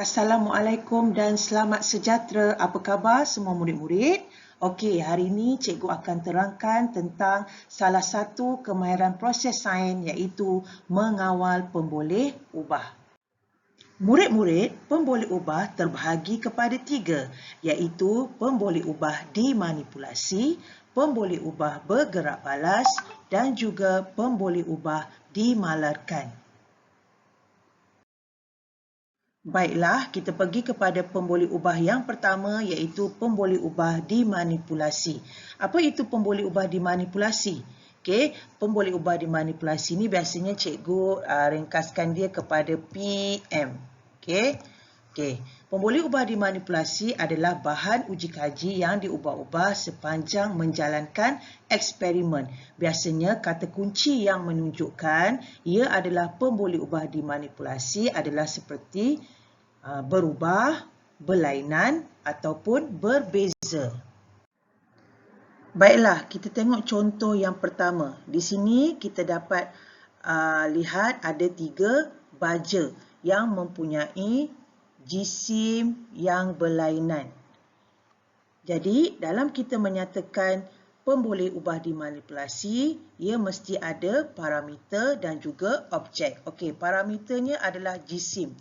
Assalamualaikum dan selamat sejahtera. Apa khabar semua murid-murid? Okey, hari ini cikgu akan terangkan tentang salah satu kemahiran proses sains iaitu mengawal pemboleh ubah. Murid-murid, pemboleh ubah terbahagi kepada 3 iaitu pemboleh ubah dimanipulasi, pemboleh ubah bergerak balas dan juga pemboleh ubah dimalarkan. Baiklah, kita pergi kepada pemboleh ubah yang pertama iaitu pemboleh ubah dimanipulasi. Apa itu pemboleh ubah dimanipulasi? Okey, pemboleh ubah dimanipulasi ni biasanya cikgu ringkaskan dia kepada PM. Okey. Pemboleh ubah dimanipulasi adalah bahan uji kaji yang diubah-ubah sepanjang menjalankan eksperimen. Biasanya kata kunci yang menunjukkan ia adalah pemboleh ubah dimanipulasi adalah seperti berubah, berlainan ataupun berbeza. Baiklah, kita tengok contoh yang pertama. Di sini kita dapat lihat ada 3 baja yang mempunyai jisim yang berlainan. Jadi, dalam kita menyatakan pemboleh ubah dimanipulasi, ia mesti ada parameter dan juga objek. Okey, parameternya adalah jisim.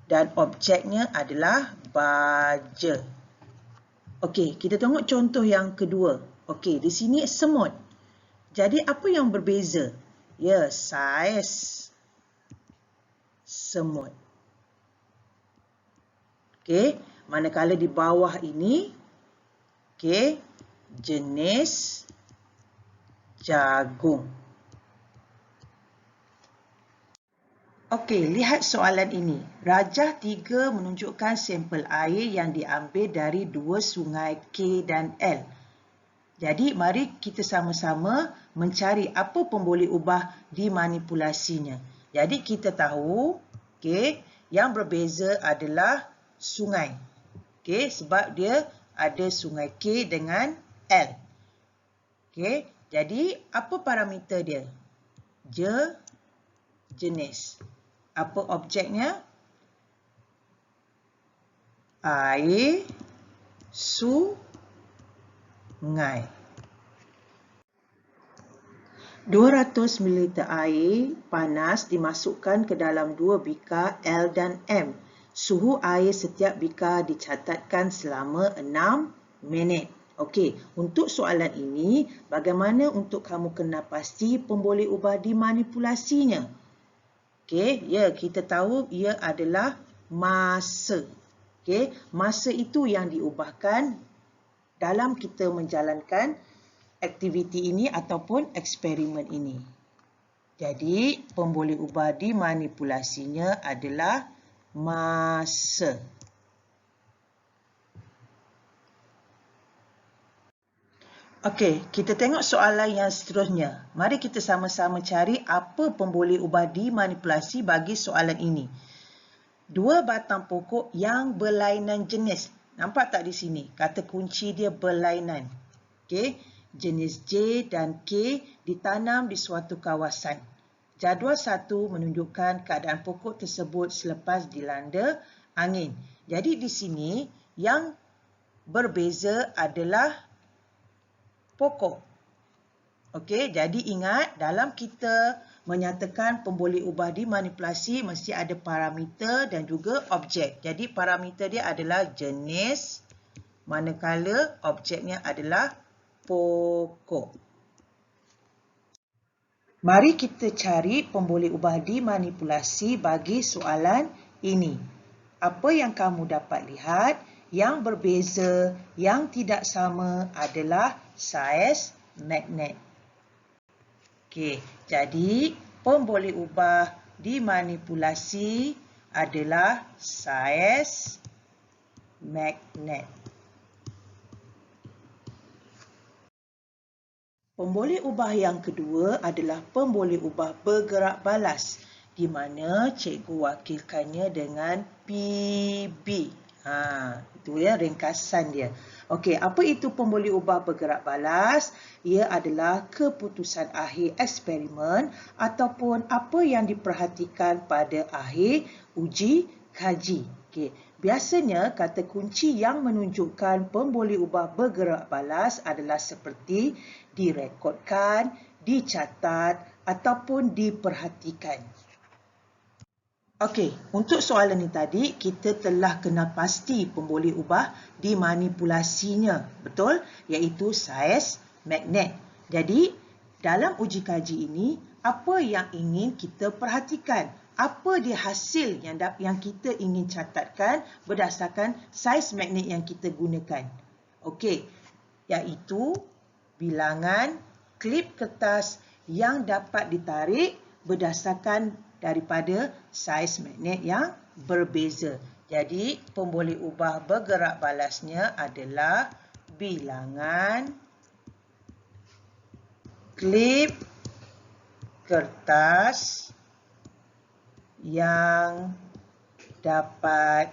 Dan objeknya adalah baja. Okey, kita tengok contoh yang kedua. Okey, di sini semut. Jadi, apa yang berbeza? Ya, saiz semut. Okey, manakala di bawah ini, okey, jenis jagung. Okey, lihat soalan ini. Rajah 3 menunjukkan sampel air yang diambil dari 2 sungai K dan L. Jadi, mari kita sama-sama mencari apa pemboleh ubah dimanipulasinya. Jadi, kita tahu, okey, yang berbeza adalah sungai. Okey, sebab dia ada sungai K dengan L. Okey, jadi apa parameter dia? Jenis. Apa objeknya? Air, sungai. 200 ml air panas dimasukkan ke dalam 2 bikar L dan M. Suhu air setiap bikar dicatatkan selama 6 minit. Okey, untuk soalan ini, bagaimana untuk kamu kenal pasti pemboleh ubah dimanipulasinya? Okey, ya, kita tahu ia adalah masa. Okey, masa itu yang diubahkan dalam kita menjalankan aktiviti ini ataupun eksperimen ini. Jadi, pemboleh ubah dimanipulasinya adalah masa. Okey, kita tengok soalan yang seterusnya. Mari kita sama-sama cari apa pemboleh ubah dimanipulasi bagi soalan ini. 2 batang pokok yang berlainan jenis. Nampak tak di sini? Kata kunci dia berlainan. Okey, jenis J dan K ditanam di suatu kawasan. Jadual 1 menunjukkan keadaan pokok tersebut selepas dilanda angin. Jadi di sini yang berbeza adalah pokok. Okey, jadi ingat dalam kita menyatakan pemboleh ubah dimanipulasi mesti ada parameter dan juga objek. Jadi parameter dia adalah jenis, manakala objeknya adalah pokok. Mari kita cari pemboleh ubah dimanipulasi bagi soalan ini. Apa yang kamu dapat lihat? Yang berbeza, yang tidak sama adalah saiz magnet. Okey, jadi pemboleh ubah dimanipulasi adalah saiz magnet. Pemboleh ubah yang kedua adalah pemboleh ubah bergerak balas, di mana cikgu wakilkannya dengan PB. Itu ya ringkasan dia. Okey, apa itu pemboleh ubah bergerak balas? Ia adalah keputusan akhir eksperimen ataupun apa yang diperhatikan pada akhir uji kaji. Okey, biasanya kata kunci yang menunjukkan pemboleh ubah bergerak balas adalah seperti direkodkan, dicatat ataupun diperhatikan. Okey, untuk soalan ni tadi, kita telah kenal pasti pemboleh ubah dimanipulasinya, betul? Iaitu saiz magnet. Jadi, dalam uji kaji ini, apa yang ingin kita perhatikan? Apa dia hasil yang kita ingin catatkan berdasarkan saiz magnet yang kita gunakan? Okey, iaitu bilangan klip kertas yang dapat ditarik berdasarkan daripada saiz magnet yang berbeza. Jadi, pemboleh ubah bergerak balasnya adalah bilangan klip kertas yang dapat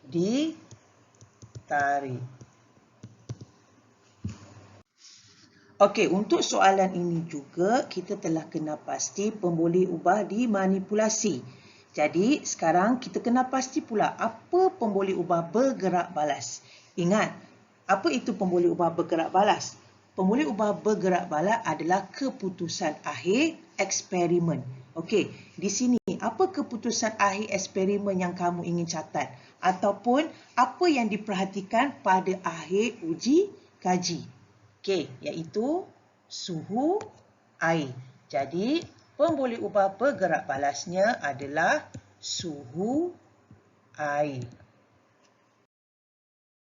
ditarik. Okey, untuk soalan ini juga kita telah kenal pasti pemboleh ubah dimanipulasi. Jadi, sekarang kita kenal pasti pula apa pemboleh ubah bergerak balas. Ingat, apa itu pemboleh ubah bergerak balas? Pemboleh ubah bergerak balas adalah keputusan akhir eksperimen. Okey, di sini apa keputusan akhir eksperimen yang kamu ingin catat? Ataupun apa yang diperhatikan pada akhir uji kaji? Okey, iaitu suhu air. Jadi, pemboleh ubah bergerak balasnya adalah suhu air.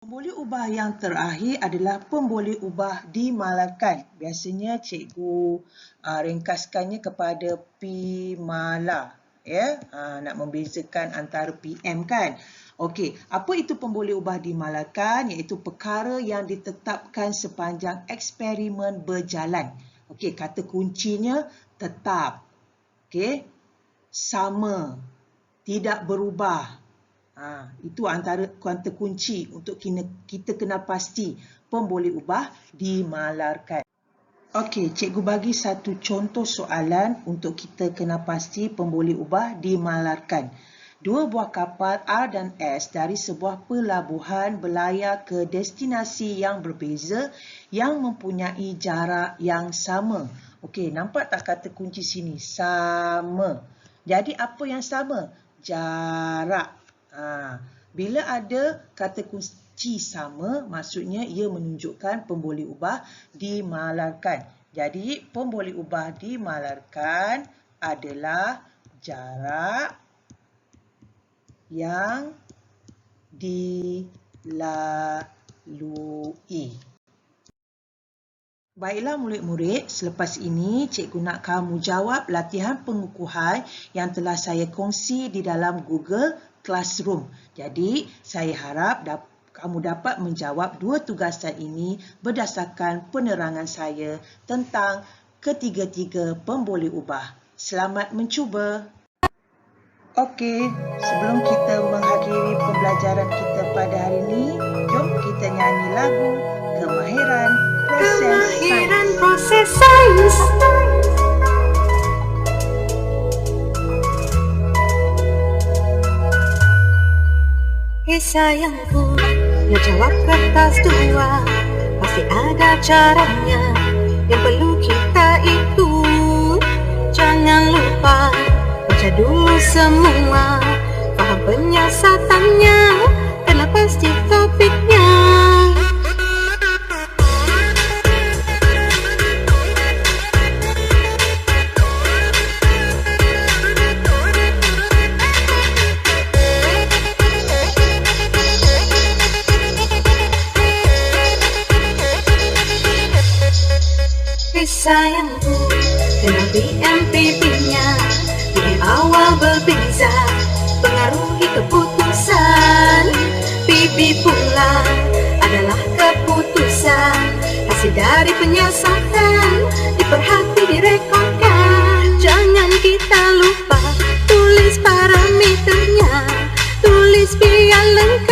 Pemboleh ubah yang terakhir adalah pemboleh ubah dimalarkan. Biasanya cikgu ringkaskannya kepada P-malar. Ya, nak membezakan antara PM kan. Okey, apa itu pemboleh ubah dimalarkan? Iaitu perkara yang ditetapkan sepanjang eksperimen berjalan. Okey, kata kuncinya tetap. Okey, sama, tidak berubah. Itu antara kata kunci untuk kita kenal pasti pemboleh ubah dimalarkan. Okey, cikgu bagi satu contoh soalan untuk kita kenal pasti pemboleh ubah dimalarkan. Dua buah kapal R dan S dari sebuah pelabuhan berlayar ke destinasi yang berbeza yang mempunyai jarak yang sama. Okey, nampak tak kata kunci sini? Sama. Jadi apa yang sama? Jarak. Bila ada kata kunci sama, maksudnya ia menunjukkan pemboleh ubah dimalarkan. Jadi pemboleh ubah dimalarkan adalah jarak yang dilalui. Baiklah murid-murid, selepas ini cikgu nak kamu jawab latihan pengukuhan yang telah saya kongsi di dalam Google Classroom. Jadi, saya harap kamu dapat menjawab dua tugasan ini berdasarkan penerangan saya tentang ketiga-tiga pemboleh ubah. Selamat mencuba! Okey, sebelum kita mengakhiri pembelajaran kita pada hari ini, jom kita nyanyi lagu Kemahiran Proses Sains. Hei sayangku, ngejawab kertas dua, pasti ada caranya yang perlu kita ikut. Jangan lupa baca dulu semua, faham penyiasatannya, kenal pasti topiknya. Hei sayangku, kenal BMPP-nya. PM awal berbeza, pengaruhi keputusan. PP pula adalah keputusan, hasil dari penyiasatan, diperhati direkodkan. Jangan kita lupa tulis parameternya, tulis biar lengkap.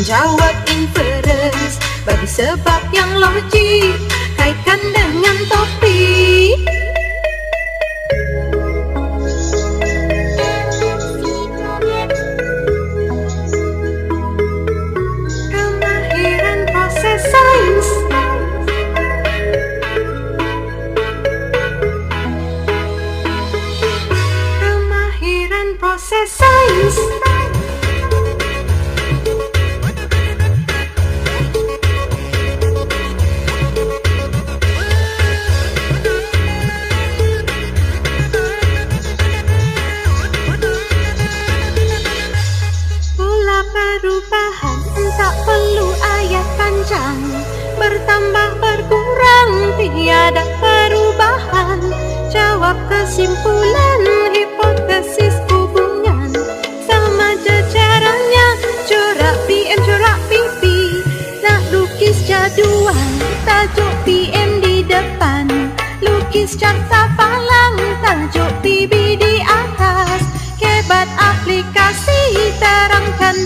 menjawab inference bagi sebab yang logik, kaitkan dengan topik. Kemahiran proses sains. Kemahiran proses sains. Perubahan tak perlu ayat panjang, bertambah berkurang tiada perubahan. Jawab kesimpulan hipotesis hubungan, sama je caranya corak PM corak PP. Nak lukis jadual tajuk PM di depan, lukis carta palang tajuk PB di atas. Kebat aplikasi terangkan